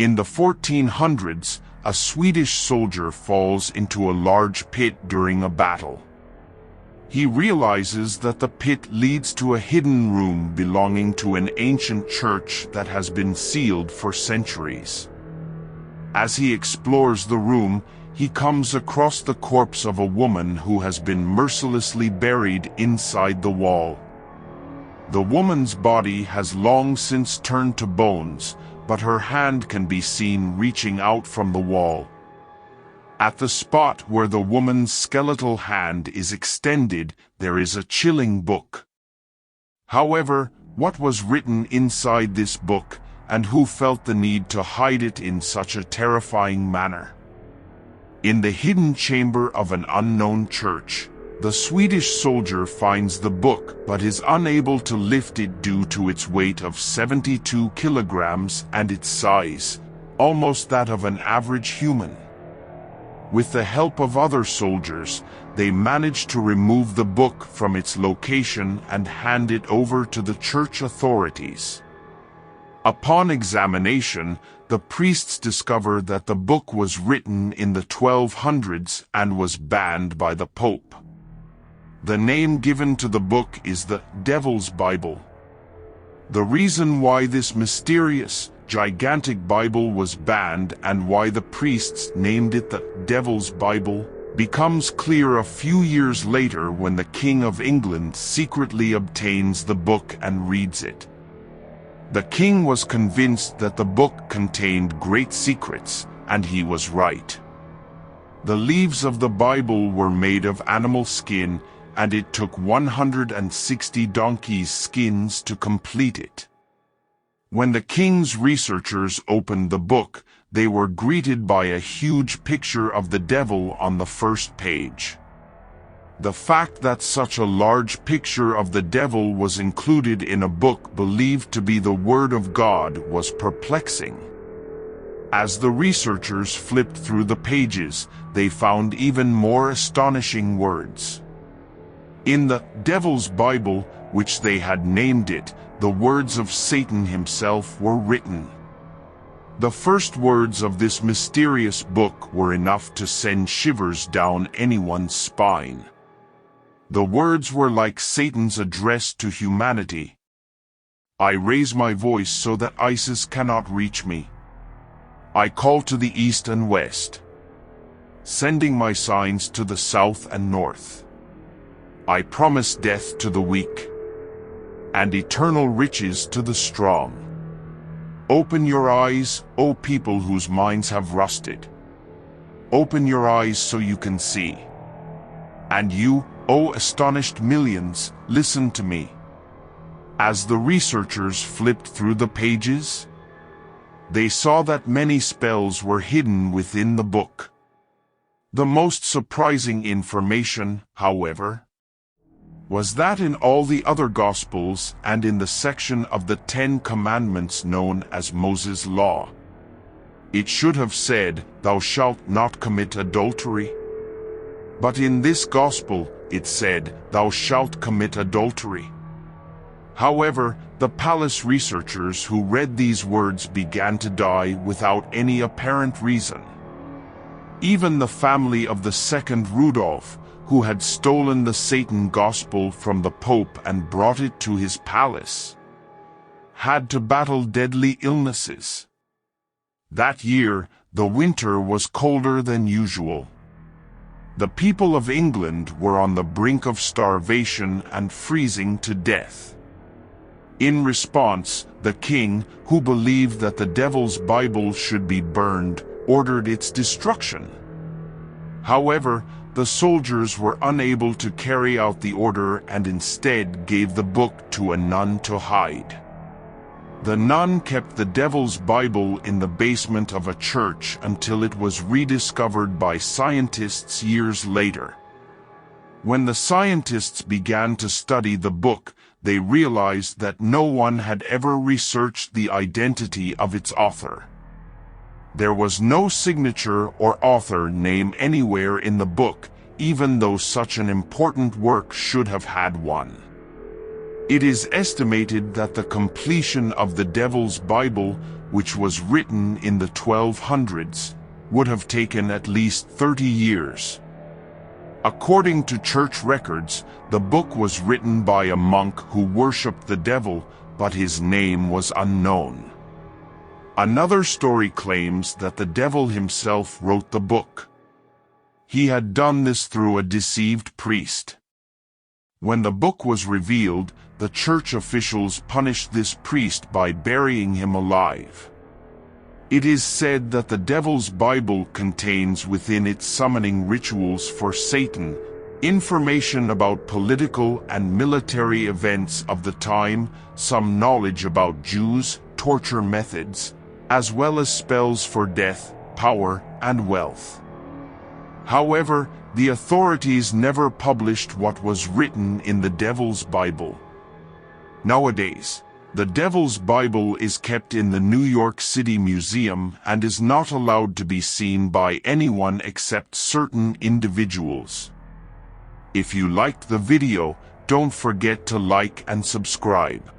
In the 1400s, a Swedish soldier falls into a large pit during a battle. He realizes that the pit leads to a hidden room belonging to an ancient church that has been sealed for centuries. As he explores the room, he comes across the corpse of a woman who has been mercilessly buried inside the wall. The woman's body has long since turned to bones, but her hand can be seen reaching out from the wall. At the spot where the woman's skeletal hand is extended, there is a chilling book. However, what was written inside this book, and who felt the need to hide it in such a terrifying manner? In the hidden chamber of an unknown church, the Swedish soldier finds the book but is unable to lift it due to its weight of 72 kilograms and its size, almost that of an average human. With the help of other soldiers, they manage to remove the book from its location and hand it over to the church authorities. Upon examination, the priests discover that the book was written in the 1200s and was banned by the Pope. The name given to the book is the Devil's Bible. The reason why this mysterious, gigantic Bible was banned and why the priests named it the Devil's Bible becomes clear a few years later when the King of England secretly obtains the book and reads it. The king was convinced that the book contained great secrets, and he was right. The leaves of the Bible were made of animal skin, and it took 160 donkeys' skins to complete it. When the king's researchers opened the book, they were greeted by a huge picture of the devil on the first page. The fact that such a large picture of the devil was included in a book believed to be the Word of God was perplexing. As the researchers flipped through the pages, they found even more astonishing words. In the Devil's Bible, which they had named it, the words of Satan himself were written. The first words of this mysterious book were enough to send shivers down anyone's spine. The words were like Satan's address to humanity. I raise my voice so that ISIS cannot reach me. I call to the east and west, sending my signs to the south and north. I promise death to the weak, and eternal riches to the strong. Open your eyes, O people whose minds have rusted. Open your eyes so you can see. And you, O astonished millions, listen to me. As the researchers flipped through the pages, they saw that many spells were hidden within the book. The most surprising information, however, was that in all the other Gospels and in the section of the 10 Commandments known as Moses' Law, it should have said, "Thou shalt not commit adultery." But in this Gospel, it said, "Thou shalt commit adultery." However, the palace researchers who read these words began to die without any apparent reason. Even the family of the second Rudolph, who had stolen the Satan Gospel from the Pope and brought it to his palace, had to battle deadly illnesses. That year, the winter was colder than usual. The people of England were on the brink of starvation and freezing to death. In response, the king, who believed that the Devil's Bible should be burned, ordered its destruction. However, the soldiers were unable to carry out the order and instead gave the book to a nun to hide. The nun kept the Devil's Bible in the basement of a church until it was rediscovered by scientists years later. When the scientists began to study the book, they realized that no one had ever researched the identity of its author. There was no signature or author name anywhere in the book, even though such an important work should have had one. It is estimated that the completion of the Devil's Bible, which was written in the 1200s, would have taken at least 30 years. According to church records, the book was written by a monk who worshipped the devil, but his name was unknown. Another story claims that the devil himself wrote the book. He had done this through a deceived priest. When the book was revealed, the church officials punished this priest by burying him alive. It is said that the Devil's Bible contains within it summoning rituals for Satan, information about political and military events of the time, some knowledge about Jews' torture methods, as well as spells for death, power, and wealth. However, the authorities never published what was written in the Devil's Bible. Nowadays, the Devil's Bible is kept in the New York City Museum and is not allowed to be seen by anyone except certain individuals. If you liked the video, don't forget to like and subscribe.